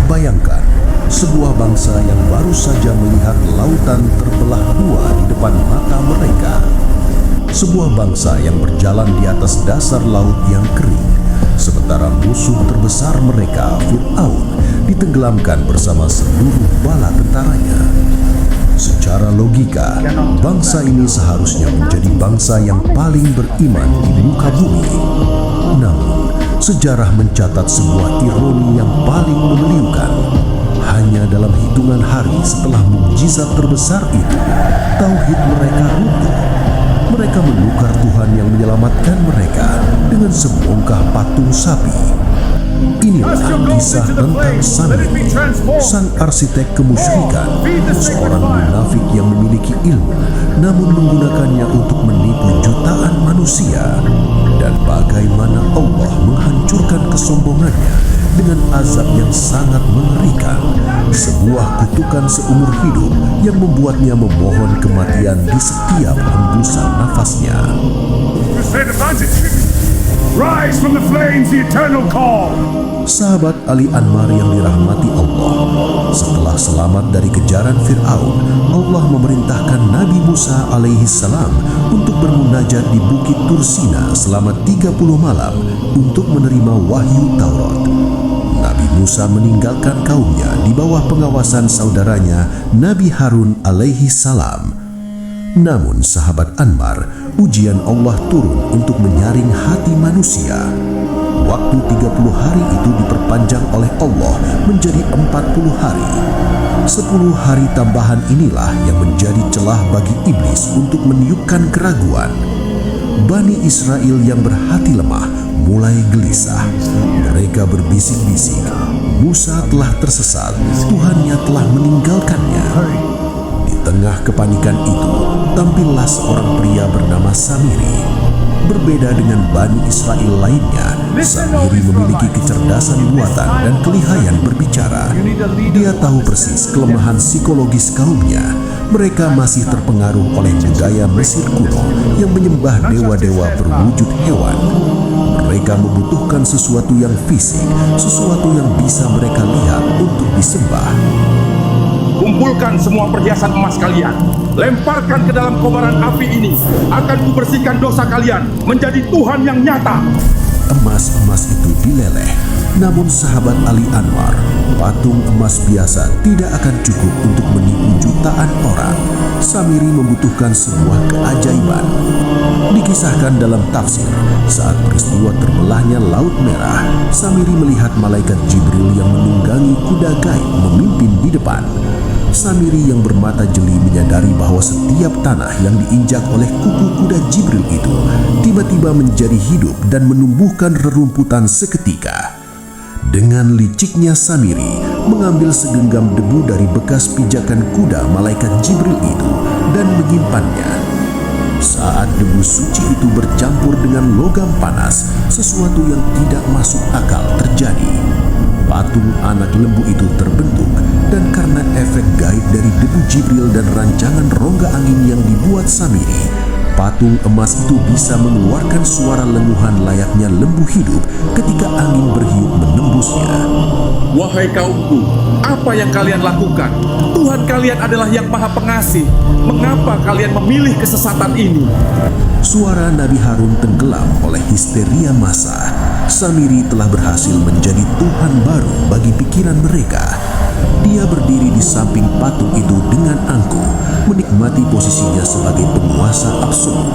Bayangkan, sebuah bangsa yang baru saja melihat lautan terbelah dua di depan mata mereka. Sebuah bangsa yang berjalan di atas dasar laut yang kering, sementara musuh terbesar mereka, Fir'aun, ditenggelamkan bersama seluruh bala tentaranya. Secara logika, bangsa ini seharusnya menjadi bangsa yang paling beriman di muka bumi. Namun, sejarah mencatat sebuah ironi yang paling memeliukan. Hanya dalam hitungan hari setelah mukjizat terbesar itu, tauhid mereka runtuh. Mereka menukar Tuhan yang menyelamatkan mereka dengan sebongkah patung sapi. Inilah kisah tentang Samiri, sang arsitek kemusyrikan, seorang munafik yang memiliki ilmu namun menggunakannya untuk menipu jutaan manusia, dan bagaimana Allah menghancurkan kesombongannya dengan azab yang sangat mengerikan, sebuah kutukan seumur hidup yang membuatnya memohon kematian di setiap hembusan nafasnya. Rise from the flames, the eternal call. Sahabat Ali Anwar yang dirahmati Allah, setelah selamat dari kejaran Fir'aun, Allah memerintahkan Nabi Musa alaihi salam untuk bermunajat di Bukit Tursina selama 30 malam untuk menerima wahyu Taurat. Nabi Musa meninggalkan kaumnya di bawah pengawasan saudaranya Nabi Harun alaihi salam. Namun sahabat Anwar, ujian Allah turun untuk menyaring hati manusia. Waktu 30 hari itu diperpanjang oleh Allah menjadi 40 hari. 10 hari tambahan inilah yang menjadi celah bagi iblis untuk meniupkan keraguan. Bani Israel yang berhati lemah mulai gelisah. Mereka berbisik-bisik, Musa telah tersesat, Tuhannya telah meninggalkannya. Di tengah kepanikan itu, tampillah seorang pria bernama Samiri. Berbeda dengan Bani Israel lainnya, Samiri memiliki kecerdasan buatan dan kelihayan berbicara. Dia tahu persis kelemahan psikologis kaumnya. Mereka masih terpengaruh oleh budaya Mesir kuno yang menyembah dewa-dewa berwujud hewan. Mereka membutuhkan sesuatu yang fisik, sesuatu yang bisa mereka lihat untuk disembah. Kumpulkan semua perhiasan emas kalian, lemparkan ke dalam kobaran api ini. Akan kubersihkan dosa kalian menjadi Tuhan yang nyata. Emas-emas itu dileleh, namun sahabat Ali Anwar, patung emas biasa tidak akan cukup untuk menipu jutaan orang. Samiri membutuhkan sebuah keajaiban. Dikisahkan dalam tafsir, saat peristiwa terbelahnya Laut Merah, Samiri melihat malaikat Jibril yang menunggangi kuda gaib memimpin di depan. Samiri yang bermata jeli menyadari bahwa setiap tanah yang diinjak oleh kuku kuda Jibril itu tiba-tiba menjadi hidup dan menumbuhkan rerumputan seketika. Dengan liciknya Samiri mengambil segenggam debu dari bekas pijakan kuda malaikat Jibril itu dan menyimpannya. Saat debu suci itu bercampur dengan logam panas, sesuatu yang tidak masuk akal terjadi. Patung anak lembu itu terbentuk, dan karena efek gaib dari debu Jibril dan rancangan rongga angin yang dibuat Samiri, patung emas itu bisa mengeluarkan suara lenguhan layaknya lembu hidup ketika angin berhiyuk menembusnya. Wahai kaumku, apa yang kalian lakukan? Tuhan kalian adalah yang Maha Pengasih. Mengapa kalian memilih kesesatan ini? Suara Nabi Harun tenggelam oleh histeria massa. Samiri telah berhasil menjadi Tuhan baru bagi pikiran mereka. Dia berdiri di samping patung itu dengan angkuh, menikmati posisinya sebagai penguasa absolut.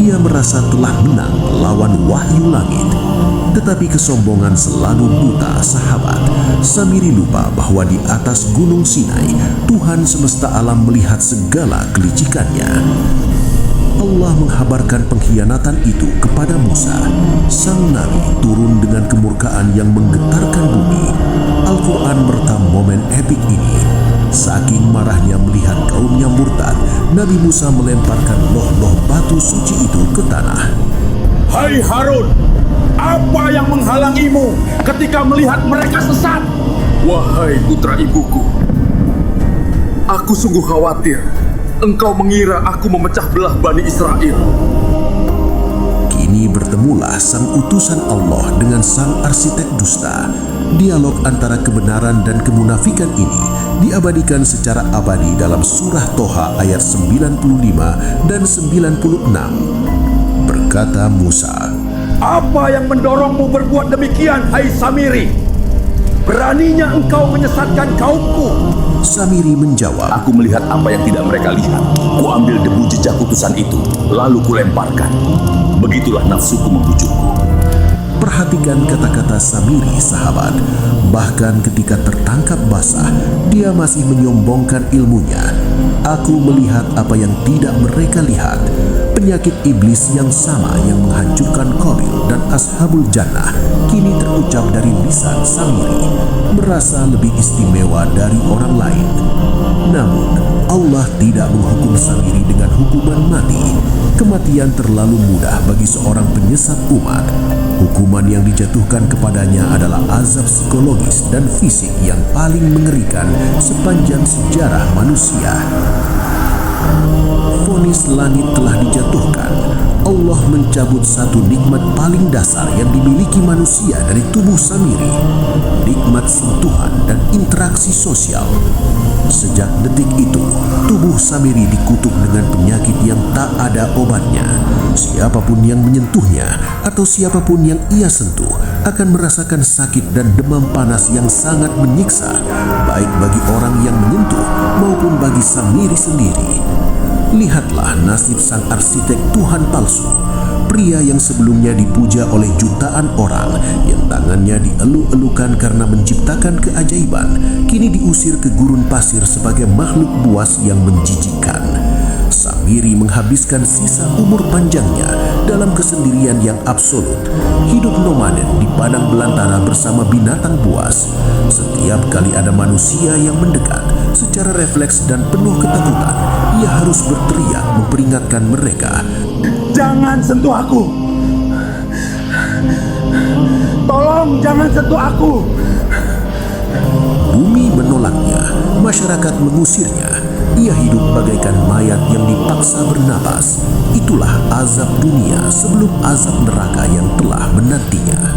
Dia merasa telah menang melawan wahyu langit. Tetapi kesombongan selalu buta, sahabat. Samiri lupa bahwa di atas gunung Sinai, Tuhan semesta alam melihat segala kelicikannya. Allah menghabarkan pengkhianatan itu kepada Musa. Sang Nabi turun dengan kemurkaan yang menggetarkan bumi. Al-Quran merekam momen epik ini. Saking marahnya melihat kaumnya murtad, Nabi Musa melemparkan loh-loh batu suci itu ke tanah. Hai Harun, apa yang menghalangimu ketika melihat mereka sesat? Wahai putra ibuku, aku sungguh khawatir engkau mengira aku memecah belah Bani Israel. Kini bertemulah sang utusan Allah dengan sang arsitek dusta. Dialog antara kebenaran dan kemunafikan ini diabadikan secara abadi dalam surah Toha ayat 95 dan 96. Berkata Musa, Apa yang mendorongmu berbuat demikian, hai Samiri? Beraninya engkau menyesatkan kaumku. Samiri menjawab, Aku melihat apa yang tidak mereka lihat. Kuambil debu jejak utusan itu, lalu kulemparkan. Begitulah nafsuku membujukku. Perhatikan kata-kata Samiri, sahabat. Bahkan ketika tertangkap basah, dia masih menyombongkan ilmunya. Aku melihat apa yang tidak mereka lihat. Penyakit iblis yang sama yang menghancurkan Qabil dan Ashabul Jannah kini terucap dari lisan Samiri, merasa lebih istimewa dari orang lain. Namun, Allah tidak menghukum Samiri dengan hukuman mati. Kematian terlalu mudah bagi seorang penyesat umat. Hukuman yang dijatuhkan kepadanya adalah azab psikologis dan fisik yang paling mengerikan sepanjang sejarah manusia. Vonis langit telah dijatuhkan. Allah mencabut satu nikmat paling dasar yang dimiliki manusia dari tubuh Samiri, nikmat sentuhan dan interaksi sosial. Sejak detik itu, tubuh Samiri dikutuk dengan penyakit yang tak ada obatnya. Siapapun yang menyentuhnya atau siapapun yang ia sentuh akan merasakan sakit dan demam panas yang sangat menyiksa, baik bagi orang yang menyentuh maupun bagi Samiri sendiri. Lihatlah nasib sang arsitek Tuhan palsu, pria yang sebelumnya dipuja oleh jutaan orang, yang tangannya dielu-elukan karena menciptakan keajaiban, kini diusir ke gurun pasir sebagai makhluk buas yang menjijikkan. Samiri menghabiskan sisa umur panjangnya dalam kesendirian yang absolut, hidup nomaden di padang belantara bersama binatang buas. Setiap kali ada manusia yang mendekat, secara refleks dan penuh ketakutan, ia harus berteriak memperingatkan mereka, Jangan sentuh aku. Tolong jangan sentuh aku. Bumi menolaknya, masyarakat mengusirnya. Ia hidup bagaikan mayat yang dipaksa bernapas. Itulah azab dunia sebelum azab neraka yang telah menantinya.